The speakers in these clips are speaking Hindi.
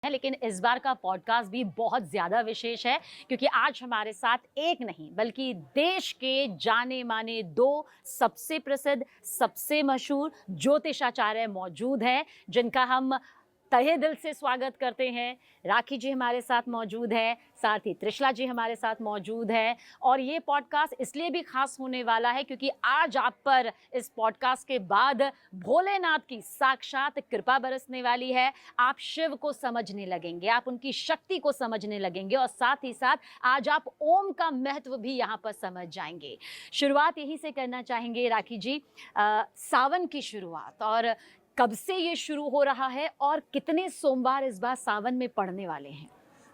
है, लेकिन इस बार का पॉडकास्ट भी बहुत ज़्यादा विशेष है क्योंकि आज हमारे साथ एक नहीं बल्कि देश के जाने माने दो सबसे प्रसिद्ध, सबसे मशहूर ज्योतिषाचार्य मौजूद हैं, जिनका हम तहे दिल से स्वागत करते हैं। राखी जी हमारे साथ मौजूद है, साथ ही त्रिशला जी हमारे साथ मौजूद है। और ये पॉडकास्ट इसलिए भी खास होने वाला है क्योंकि आज आप पर इस पॉडकास्ट के बाद भोलेनाथ की साक्षात कृपा बरसने वाली है। आप शिव को समझने लगेंगे, आप उनकी शक्ति को समझने लगेंगे और साथ ही साथ आज आप ओम का महत्व भी यहाँ पर समझ जाएंगे। शुरुआत यही से करना चाहेंगे राखी जी, सावन की शुरुआत, और कब से ये शुरू हो रहा है और कितने सोमवार इस बार सावन में पड़ने वाले हैं?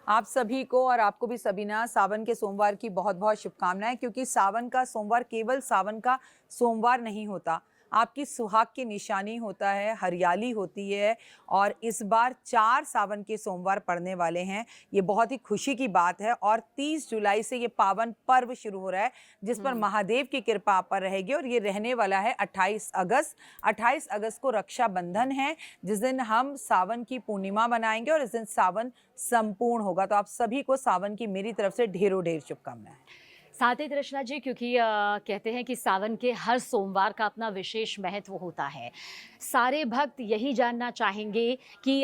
आप सभी को और आपको भी सबीना, सावन के सोमवार की बहुत बहुत शुभकामनाएं। क्योंकि सावन का सोमवार केवल सावन का सोमवार नहीं होता, आपकी सुहाग की निशानी होता है, हरियाली होती है। और इस बार 4 सावन के सोमवार पड़ने वाले हैं। ये बहुत ही खुशी की बात है। और 30 जुलाई से ये पावन पर्व शुरू हो रहा है जिस पर महादेव की कृपा आप पर रहेगी। और ये रहने वाला है 28 अगस्त। 28 अगस्त को रक्षाबंधन है, जिस दिन हम सावन की पूर्णिमा मनाएंगे और इस दिन सावन संपूर्ण होगा। तो आप सभी को सावन की मेरी तरफ से ढेरों ढेर शुभकामनाएं। साथ ही त्रिशला जी, क्योंकि कहते हैं कि सावन के हर सोमवार का अपना विशेष महत्व होता है। सारे भक्त यही जानना चाहेंगे कि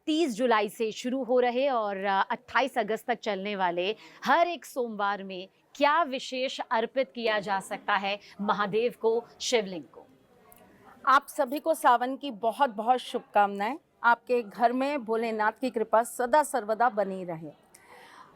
30 जुलाई से शुरू हो रहे और 28 अगस्त तक चलने वाले हर एक सोमवार में क्या विशेष अर्पित किया जा सकता है महादेव को, शिवलिंग को। आप सभी को सावन की बहुत बहुत शुभकामनाएं। आपके घर में भोलेनाथ की कृपा सदा सर्वदा बनी रहे।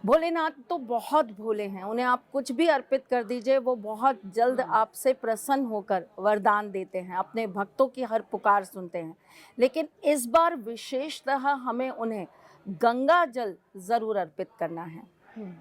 भोलेनाथ तो बहुत भोले हैं, उन्हें आप कुछ भी अर्पित कर दीजिए, वो बहुत जल्द आपसे प्रसन्न होकर वरदान देते हैं, अपने भक्तों की हर पुकार सुनते हैं। लेकिन इस बार विशेषतः हमें उन्हें गंगा जल ज़रूर अर्पित करना है।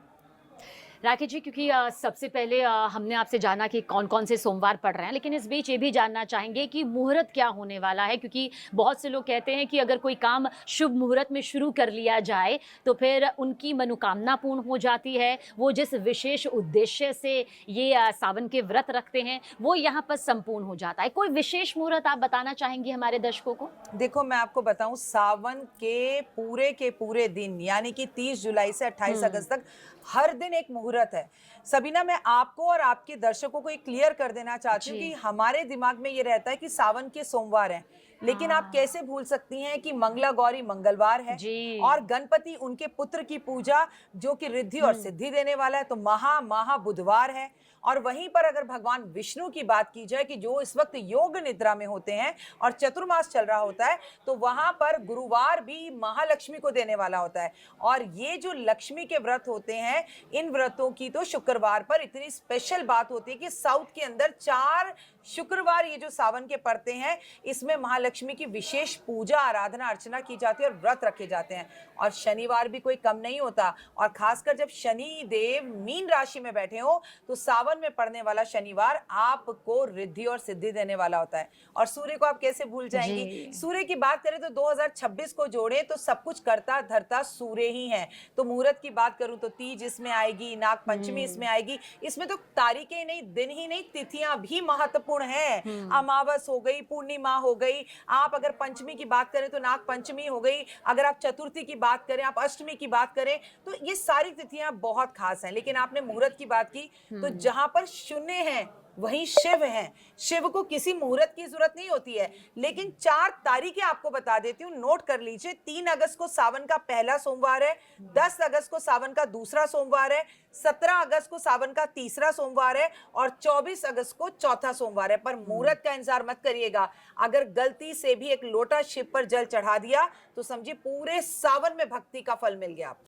राखी जी, क्योंकि सबसे पहले हमने आपसे जाना कि कौन कौन से सोमवार पड़ रहे हैं, लेकिन इस बीच ये भी जानना चाहेंगे कि मुहूर्त क्या होने वाला है, क्योंकि बहुत से लोग कहते हैं कि अगर कोई काम शुभ मुहूर्त में शुरू कर लिया जाए तो फिर उनकी मनोकामना पूर्ण हो जाती है। वो जिस विशेष उद्देश्य से ये सावन के व्रत रखते हैं वो यहाँ पर संपूर्ण हो जाता है। कोई विशेष मुहूर्त आप बताना चाहेंगे हमारे दर्शकों को? देखो, मैं आपको बताऊं, सावन के पूरे दिन यानी कि 30 जुलाई से 28 अगस्त तक हर दिन एक मुहूर्त है। सबीना, मैं आपको और आपके दर्शकों को एक क्लियर कर देना चाहती हूँ कि हमारे दिमाग में ये रहता है कि सावन के सोमवार हैं, लेकिन आप कैसे भूल सकती हैं कि मंगला गौरी मंगलवार है और गणपति उनके पुत्र की पूजा जो कि रिद्धि और सिद्धि देने वाला है तो महा बुधवार है। और वहीं पर अगर भगवान विष्णु की बात की जाए कि जो इस वक्त योग निद्रा में होते हैं और चतुर्मास चल रहा होता है, तो वहां पर गुरुवार भी महालक्ष्मी को देने वाला होता है। और ये जो लक्ष्मी के व्रत होते हैं, इन व्रतों की तो शुक्रवार पर इतनी स्पेशल बात होती है कि साउथ के अंदर 4 शुक्रवार ये जो सावन के पड़ते हैं, इसमें महालक्ष्मी की विशेष पूजा, आराधना, अर्चना की जाती है और व्रत रखे जाते हैं। और शनिवार भी कोई कम नहीं होता। और खासकर जब शनि देव मीन राशि में बैठे हो तो सावन में पड़ने वाला शनिवार आपको रिद्धि और सिद्धि देने वाला होता है। और सूर्य को आप कैसे भूल जाएंगी? सूर्य की बात करें तो 2026 को जोड़े तो सब कुछ करता धरता सूर्य ही है। तो मुहूर्त की बात करूं तो तीज इसमें आएगी, नाग पंचमी इसमें आएगी। इसमें तो तारीखें नहीं, दिन ही नहीं, तिथियां भी महत्वपूर्ण है। अमावस हो गई, पूर्णिमा हो गई, आप अगर पंचमी की बात करें तो नाग पंचमी हो गई, अगर आप चतुर्थी की बात करें, आप अष्टमी की बात करें, तो ये सारी तिथियां बहुत खास हैं। लेकिन आपने मुहूर्त की बात की, तो जहां पर शून्य है वहीं शिव हैं। शिव को किसी मुहूर्त की जरूरत नहीं होती है। लेकिन 4 तारीखें आपको बता देती हूँ, नोट कर लीजिए। 3 अगस्त को सावन का पहला सोमवार है, 10 अगस्त को सावन का दूसरा सोमवार है, 17 अगस्त को सावन का तीसरा सोमवार है और 24 अगस्त को चौथा सोमवार है। पर मुहूर्त का इंतजार मत करिएगा। अगर गलती से भी एक लोटा शिव पर जल चढ़ा दिया तो समझिए पूरे सावन में भक्ति का फल मिल गया आपको।